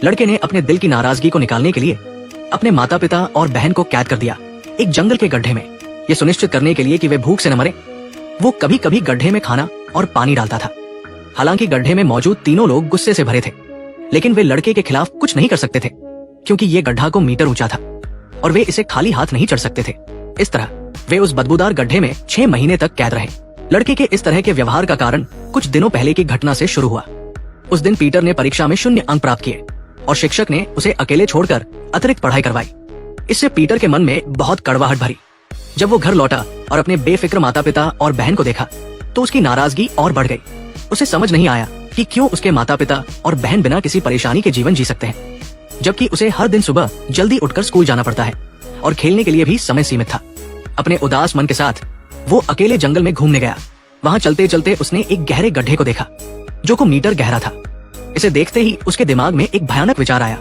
लड़के ने अपने दिल की नाराजगी को निकालने के लिए अपने माता पिता और बहन को कैद कर दिया एक जंगल के गड्ढे में। ये सुनिश्चित करने के लिए कि वे भूख से न मरे, वो कभी कभी गड्ढे में खाना और पानी डालता था। हालांकि गड्ढे में मौजूद तीनों लोग गुस्से से भरे थे, लेकिन वे लड़के के खिलाफ कुछ नहीं कर सकते थे क्योंकि ये गड्ढा को मीटर ऊंचा था और वे इसे खाली हाथ नहीं चढ़ सकते थे। इस तरह वे उस बदबूदार गड्ढे में 6 महीने तक कैद रहे। लड़के के इस तरह के व्यवहार का कारण कुछ दिनों पहले की घटना से शुरू हुआ। उस दिन पीटर ने परीक्षा में 0 अंक प्राप्त किए और शिक्षक ने उसे अकेले छोड़कर अतिरिक्त पढ़ाई करवाई। इससे पीटर के मन में बहुत कड़वाहट भरी। जब वो घर लौटा और अपने बेफिक्र माता पिता और बहन को देखा तो उसकी नाराजगी और बढ़ गई। उसे समझ नहीं आया कि क्यों उसके माता पिता और बहन बिना किसी परेशानी के जीवन जी सकते हैं, जबकि उसे हर दिन सुबह जल्दी उठकर स्कूल जाना पड़ता है और खेलने के लिए भी समय सीमित था। अपने उदास मन के साथ वो अकेले जंगल में घूमने गया। वहाँ चलते चलते उसने एक गहरे गड्ढे को देखा जो को मीटर गहरा था। इसे देखते ही उसके दिमाग में एक भयानक विचार आया,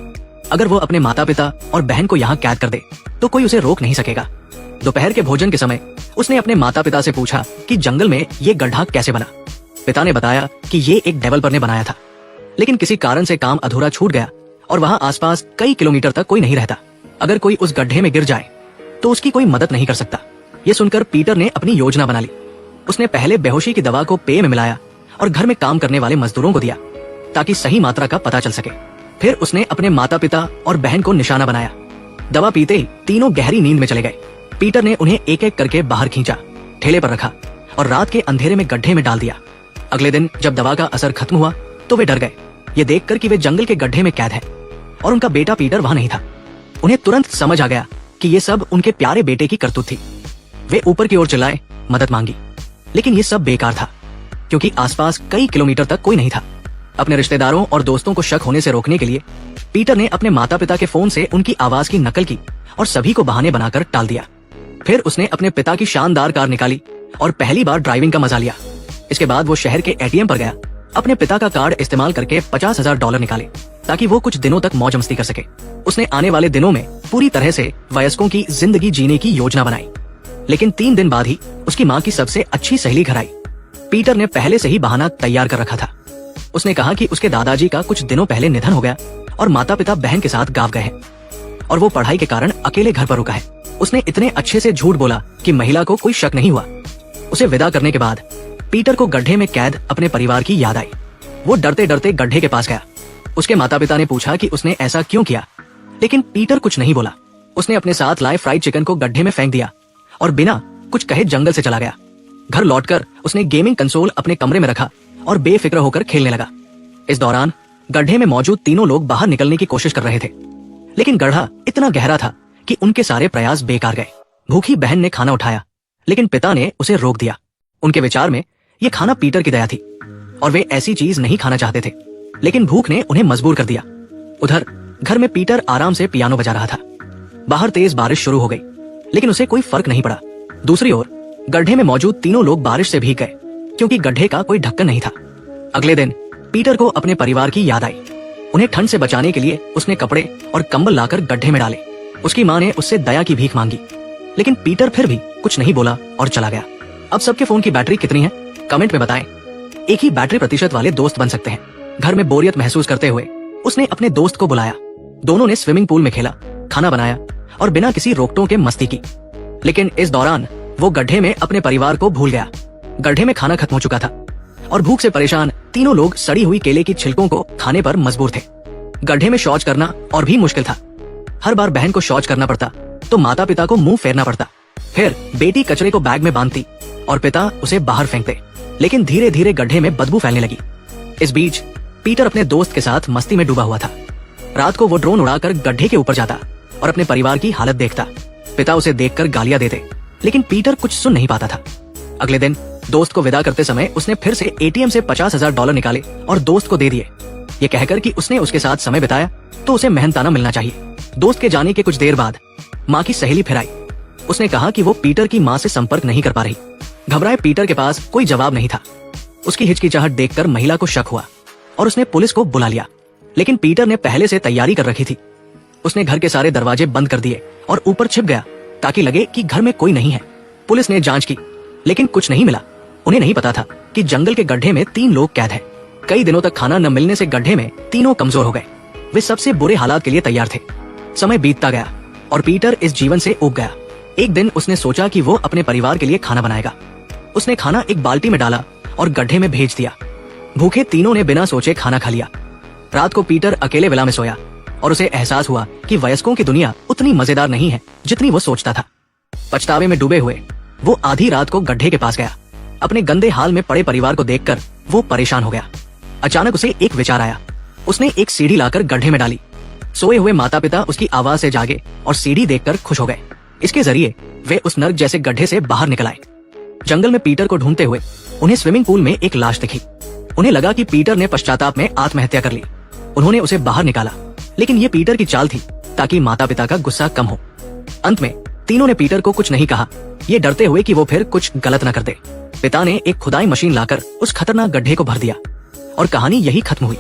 अगर वो अपने माता पिता और बहन को यहाँ कैद कर दे तो कोई उसे रोक नहीं सकेगा। दोपहर के भोजन के समय उसने अपने माता पिता से पूछा कि जंगल में ये गड्ढा कैसे बना। पिता ने बताया कि ये एक डेवलपर ने बनाया था, लेकिन किसी कारण से काम अधूरा छूट गया और वहाँ आसपास कई किलोमीटर तक कोई नहीं रहता। अगर कोई उस गड्ढे में गिर जाए तो उसकी कोई मदद नहीं कर सकता। ये सुनकर पीटर ने अपनी योजना बना ली। उसने पहले बेहोशी की दवा को पेय में मिलाया और घर में काम करने वाले मजदूरों को दिया ताकि सही मात्रा का पता चल सके। फिर उसने अपने माता पिता और बहन को निशाना बनाया। दवा पीते ही तीनों गहरी नींद में चले गए। पीटर ने उन्हें एक एक करके बाहर खींचा, ठेले पर रखा और रात के अंधेरे में गड्ढे में डाल दिया। अगले दिन जब दवा का असर खत्म हुआ तो वे डर गए, ये देखकर कि वे जंगल के गड्ढे में कैद हैं और उनका बेटा पीटर वहां नहीं था। उन्हें तुरंत समझ आ गया कि ये सब उनके प्यारे बेटे की करतूत थी। वे ऊपर की ओर चिल्लाए, मदद मांगी, लेकिन ये सब बेकार था क्योंकि आसपास कई किलोमीटर तक कोई नहीं था। अपने रिश्तेदारों और दोस्तों को शक होने से रोकने के लिए पीटर ने अपने माता पिता के फोन से उनकी आवाज की नकल की और सभी को बहाने बनाकर टाल दिया। फिर उसने अपने पिता की शानदार कार निकाली और पहली बार ड्राइविंग का मजा लिया। इसके बाद वो शहर के एटीएम पर गया, अपने पिता का कार्ड इस्तेमाल करके $50,000 निकाले ताकि वो कुछ दिनों तक मौज मस्ती कर सके। उसने आने वाले दिनों में पूरी तरह से वयस्कों की जिंदगी जीने की योजना बनाई। लेकिन 3 दिन बाद ही उसकी माँ की सबसे अच्छी सहेली घर आई। पीटर ने पहले से ही बहाना तैयार कर रखा था। उसने कहा कि उसके दादाजी का कुछ दिनों पहले निधन हो गया और माता पिता बहन के साथ गाँव गए हैं और वो पढ़ाई के कारण अकेले घर पर रुका है। उसने इतने अच्छे से झूठ बोला कि महिला को कोई शक नहीं हुआ। उसे विदा करने के बाद पीटर को गड्ढे में कैद अपने परिवार की याद आई। वो डरते डरते गड्ढे के पास गया। उसके माता पिता ने पूछा कि उसने ऐसा क्यों किया, लेकिन पीटर कुछ नहीं बोला। उसने अपने साथ लाए फ्राइड चिकन को गड्ढे में फेंक दिया और बिना कुछ कहे जंगल से चला गया। घर लौटकर उसने गेमिंग कंसोल अपने कमरे में रखा और बेफिक्र होकर खेलने लगा। इस दौरान गड्ढे में मौजूद तीनों लोग बाहर निकलने की कोशिश कर रहे थे, लेकिन गड्ढा इतना गहरा था कि उनके सारे प्रयास बेकार गए। भूखी बहन ने खाना उठाया, लेकिन पिता ने उसे रोक दिया। उनके विचार में ये खाना पीटर की दया थी और वे ऐसी चीज नहीं खाना चाहते थे, लेकिन भूख ने उन्हें मजबूर कर दिया। उधर घर में पीटर आराम से पियानो बजा रहा था। बाहर तेज बारिश शुरू हो गई, लेकिन उसे कोई फर्क नहीं पड़ा। दूसरी ओर गड्ढे में मौजूद तीनों लोग बारिश से भीग गए क्योंकि गड्ढे का कोई ढक्कन नहीं था। अगले दिन पीटर को अपने परिवार की याद आई। उन्हें ठंड से बचाने के लिए उसने कपड़े और कंबल लाकर गड्ढे में डाले। उसकी माँ ने उससे दया की भीख मांगी, लेकिन पीटर फिर भी कुछ नहीं बोला और चला गया। अब सबके फोन की बैटरी कितनी है कमेंट में बताएं। एक ही बैटरी प्रतिशत वाले दोस्त बन सकते हैं। घर में बोरियत महसूस करते हुए उसने अपने दोस्त को बुलाया। दोनों ने स्विमिंग पूल में खेला, खाना बनाया और बिना किसी रोकटोक के मस्ती की। लेकिन इस दौरान वो गड्ढे में अपने परिवार को भूल गया। गड्ढे में खाना खत्म हो चुका था और भूख से परेशान तीनों लोग सड़ी हुई केले की छिलकों को खाने पर मजबूर थे। गड्ढे में शौच करना और भी मुश्किल था। हर बार बहन को शौच करना पड़ता तो माता पिता को मुंह फेरना पड़ता। फिर बेटी कचरे को बैग में बांधती और पिता उसे बाहर फेंकते, लेकिन धीरे धीरे गड्ढे में बदबू फैलने लगी। इस बीच पीटर अपने दोस्त के साथ मस्ती में डूबा हुआ था। रात को वो ड्रोन उड़ाकर गड्ढे के ऊपर जाता और अपने परिवार की हालत देखता। पिता उसे देखकर गालियां देते, लेकिन पीटर कुछ सुन नहीं पाता था। अगले दिन दोस्त को विदा करते समय उसने फिर से एटीएम से $50,000 निकाले और दोस्त को दे दिए, ये कहकर कि उसने उसके साथ समय बिताया तो उसे मेहनताना मिलना चाहिए। दोस्त के जाने के कुछ देर बाद माँ की सहेली फिर आई। उसने कहा कि वो पीटर की माँ से संपर्क नहीं कर पा रही। घबराए पीटर के पास कोई जवाब नहीं था। उसकी हिचकिचाहट देखकर महिला को शक हुआ और उसने पुलिस को बुला लिया, लेकिन पीटर ने पहले से तैयारी कर रखी थी। उसने घर के सारे दरवाजे बंद कर दिए और ऊपर छिप गया ताकि लगे कि घर में कोई नहीं है। पुलिस ने जांच की, लेकिन कुछ नहीं मिला। उन्हें नहीं पता था कि जंगल के गड्ढे में 3 लोग कैद हैं। कई दिनों तक खाना न मिलने से गड्ढे में तीनों कमजोर हो गए। वे सबसे बुरे हालात के लिए तैयार थे। समय बीतता गया और पीटर इस जीवन से ऊब गया। एक दिन उसने सोचा कि वो अपने परिवार के लिए खाना बनाएगा। उसने खाना एक बाल्टी में डाला और गड्ढे में भेज दिया। भूखे तीनों ने बिना सोचे खाना खा लिया। रात को पीटर अकेले विला में सोया और उसे एहसास हुआ कि वयस्कों की दुनिया उतनी मजेदार नहीं है जितनी वो सोचता था। पछतावे में डूबे हुए वो आधी रात को गड्ढे के पास गया। अपने गंदे हाल में पड़े परिवार को देखकर वो परेशान हो गया। अचानक उसे एक विचार आया। उसने एक सीढ़ी लाकर गड्ढे में डाली। सोए हुए माता पिता उसकी आवाज से जागे और सीढ़ी देखकर खुश हो गए। इसके जरिए वे उस नर्क जैसे गड्ढे से बाहर निकल आए। जंगल में पीटर को ढूंढते हुए उन्हें स्विमिंग पूल में एक लाश दिखी। उन्हें लगा कि पीटर ने पश्चाताप में आत्महत्या कर ली। उन्होंने उसे बाहर निकाला, लेकिन ये पीटर की चाल थी ताकि माता पिता का गुस्सा कम हो। अंत में तीनों ने पीटर को कुछ नहीं कहा, ये डरते हुए कि वो फिर कुछ गलत न कर दे। पिता ने एक खुदाई मशीन लाकर उस खतरनाक गड्ढे को भर दिया और कहानी यही खत्म हुई।